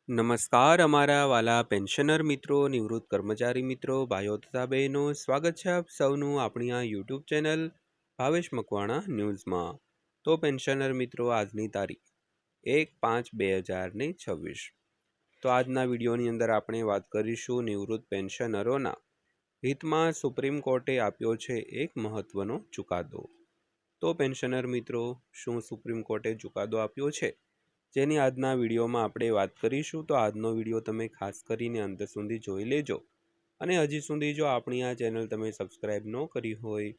નમસ્કાર અમારા વાલા પેન્શનર મિત્રો, નિવૃત્ત કર્મચારી મિત્રો, ભાઈઓ તથા બહેનો, સ્વાગત છે આપ સૌનું આપણી આ યુટ્યુબ ચેનલ ભાવેશ મકવાણા ન્યૂઝમાં। તો પેન્શનર મિત્રો, આજની તારીખ 1/5/2026। તો આજના વિડીયોની અંદર આપણે વાત કરીશું નિવૃત્ત પેન્શનરોના હિતમાં સુપ્રીમ કોર્ટે આપ્યો છે એક મહત્વનો ચુકાદો। તો પેન્શનર મિત્રો, શું સુપ્રીમ કોર્ટે ચુકાદો આપ્યો છે જેની આજના વિડીયોમાં આપણે વાત કરીશું। તો આજનો વિડીયો તમે ખાસ કરીને અંત સુધી જોઈ લેજો। અને હજી સુધી જો આપણી આ ચેનલ તમે સબસ્ક્રાઈબ ન કરી હોય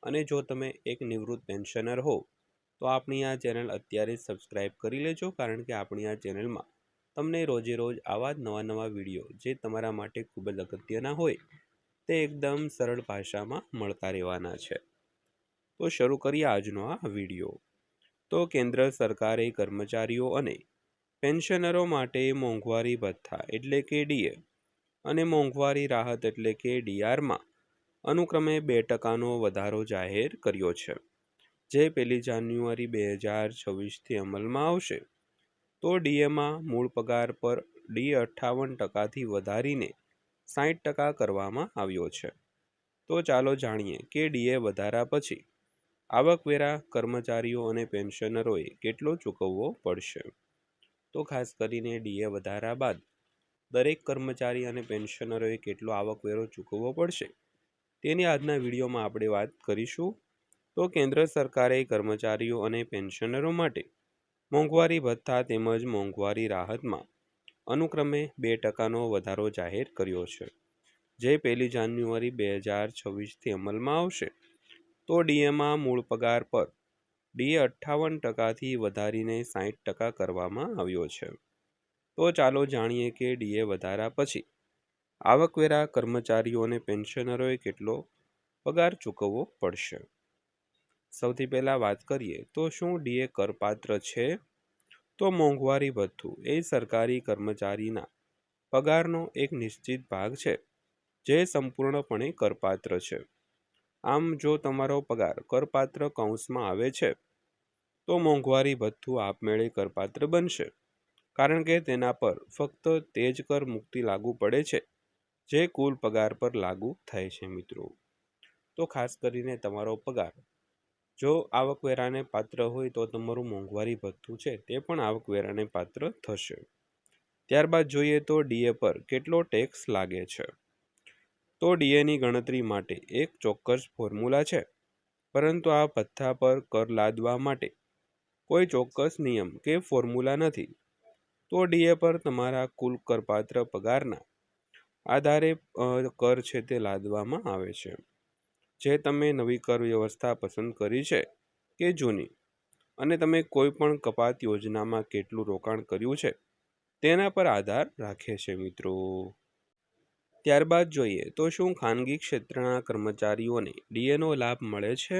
અને જો તમે એક નિવૃત્ત પેન્શનર હો તો આપણી આ ચેનલ અત્યારે જ સબસ્ક્રાઈબ કરી લેજો, કારણ કે આપણી આ ચેનલમાં તમને રોજે રોજ આવા જ નવા વિડીયો જે તમારા માટે ખૂબ જ અગત્યના હોય તે એકદમ સરળ ભાષામાં મળતા રહેવાના છે। તો શરૂ કરીએ આજનો આ વિડીયો। તો કેન્દ્ર સરકારે કર્મચારીઓ અને પેન્શનરો માટે મોંઘવારી ભથ્થા એટલે કે ડીએ અને મોંઘવારી રાહત એટલે કે ડીઆરમાં અનુક્રમે 2%નો વધારો જાહેર કર્યો છે, જે 1 જાન્યુઆરી 2026થી અમલમાં આવશે। તો ડીએમાં મૂળ પગાર પર ડી 58%થી વધારીને 60% કરવામાં આવ્યો છે। તો ચાલો જાણીએ કે ડીએ વધારા પછી આવકવેરા કર્મચારીઓ અને પેન્શનરોએ કેટલો ચૂકવવો પડશે। તો ખાસ કરીને ડીએ વધારા બાદ દરેક કર્મચારી અને પેન્શનરોએ કેટલો આવકવેરો ચૂકવવો પડશે તેની આજના વિડીયોમાં આપણે વાત કરીશું। તો કેન્દ્ર સરકારે કર્મચારીઓ અને પેન્શનરો માટે મોંઘવારી ભથ્થા તેમજ મોંઘવારી રાહતમાં અનુક્રમે 2%નો વધારો જાહેર કર્યો છે, જે 1 જાન્યુઆરી 2026થી અમલમાં આવશે। તો ડીએમાં મૂળ પગાર પર ડીએ 58%થી વધારીને 60% કરવામાં આવ્યો છે। તો ચાલો જાણીએ કે ડીએ વધારા પછી આવકવેરા કર્મચારીઓ અને પેન્શનરોએ કેટલો પગાર ચૂકવવો પડશે। સૌથી પહેલા વાત કરીએ તો શું ડીએ કરપાત્ર છે? તો મોંઘવારી ભથ્થું એ સરકારી કર્મચારીના પગારનો એક નિશ્ચિત ભાગ છે જે સંપૂર્ણપણે કરપાત્ર છે। આમ જો તમારો પગાર કરપાત્ર કૌંસમાં આવે છે તો મોંઘવારી ભથ્થું આપમેળે કરપાત્ર બનશે, કારણ કે તેના પર ફક્ત તે જ કર મુક્તિ લાગુ પડે છે જે કુલ પગાર પર લાગુ થાય છે મિત્રો। તો ખાસ કરીને તમારો પગાર જો આવકવેરાને પાત્ર હોય તો તમારું મોંઘવારી ભથ્થું છે તે પણ આવકવેરાને પાત્ર થશે। ત્યારબાદ જોઈએ તો ડીએ પર કેટલો ટેક્સ લાગે છે। તો ડીએની ગણતરી માટે એક ચોક્કસ ફોર્મ્યુલા છે, પરંતુ આ ભથ્થા પર કર લાદવા માટે કોઈ ચોક્કસ નિયમ કે ફોર્મ્યુલા નથી। તો ડીએ પર તમારા કુલ કરપાત્ર પગારના આધારે કર છે તે લાદવામાં આવે છે, જે તમે નવી કર વ્યવસ્થા પસંદ કરી છે કે જૂની, અને તમે કોઈ પણ કપાત યોજનામાં કેટલું રોકાણ કર્યું છે તેના પર આધાર રાખે છે મિત્રો। ત્યારબાદ જોઈએ તો શું ખાનગી ક્ષેત્રના કર્મચારીઓને ડીએનો લાભ મળે છે?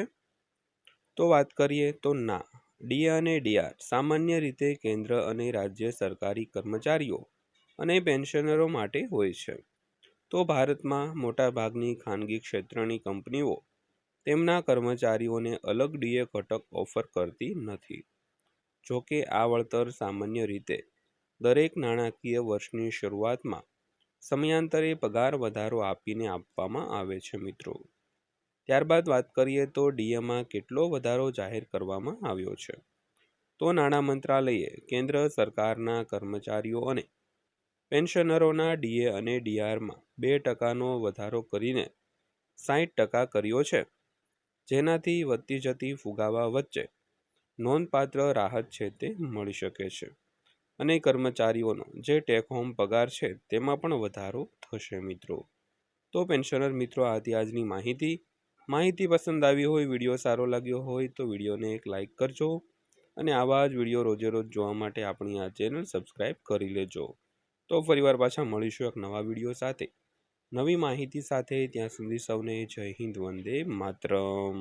તો વાત કરીએ તો ના, ડીએ અને ડીઆર સામાન્ય રીતે કેન્દ્ર અને રાજ્ય સરકારી કર્મચારીઓ અને પેન્શનરો માટે હોય છે। તો ભારતમાં મોટાભાગની ખાનગી ક્ષેત્રની કંપનીઓ તેમના કર્મચારીઓને અલગ ડીએ ઘટક ઓફર કરતી નથી। જોકે આ વળતર સામાન્ય રીતે દરેક નાણાકીય વર્ષની શરૂઆતમાં સમયાંતરે પગાર વધારો આપીને આપવામાં આવે છે મિત્રો। ત્યારબાદ વાત કરીએ તો ડીએમાં કેટલો વધારો જાહેર કરવામાં આવ્યો છે। તો નાણાં મંત્રાલયે કેન્દ્ર સરકારના કર્મચારીઓ અને પેન્શનરોના ડીએ અને ડીઆરમાં 2%નો વધારો કરીને 60% કર્યો છે, જેનાથી વધતી જતી ફુગાવા વચ્ચે નોંધપાત્ર રાહત છે તે મળી શકે છે, અને કર્મચારીઓનો જે ટેક હોમ પગાર છે તેમાં પણ વધારો થશે મિત્રો। તો પેન્શનર મિત્રો, આથી આજની માહિતી પસંદ આવી હોય, વિડીયો સારો લાગ્યો હોય તો વિડીયોને એક લાઇક કરજો, અને આવા જ વિડીયો રોજે રોજ જોવા માટે આપણી આ ચેનલ સબસ્ક્રાઈબ કરી લેજો। તો ફરીવાર પાછા મળીશું એક નવા વિડીયો સાથે, નવી માહિતી સાથે। ત્યાં સુધી સૌને જય હિન્દ, વંદે માતરમ।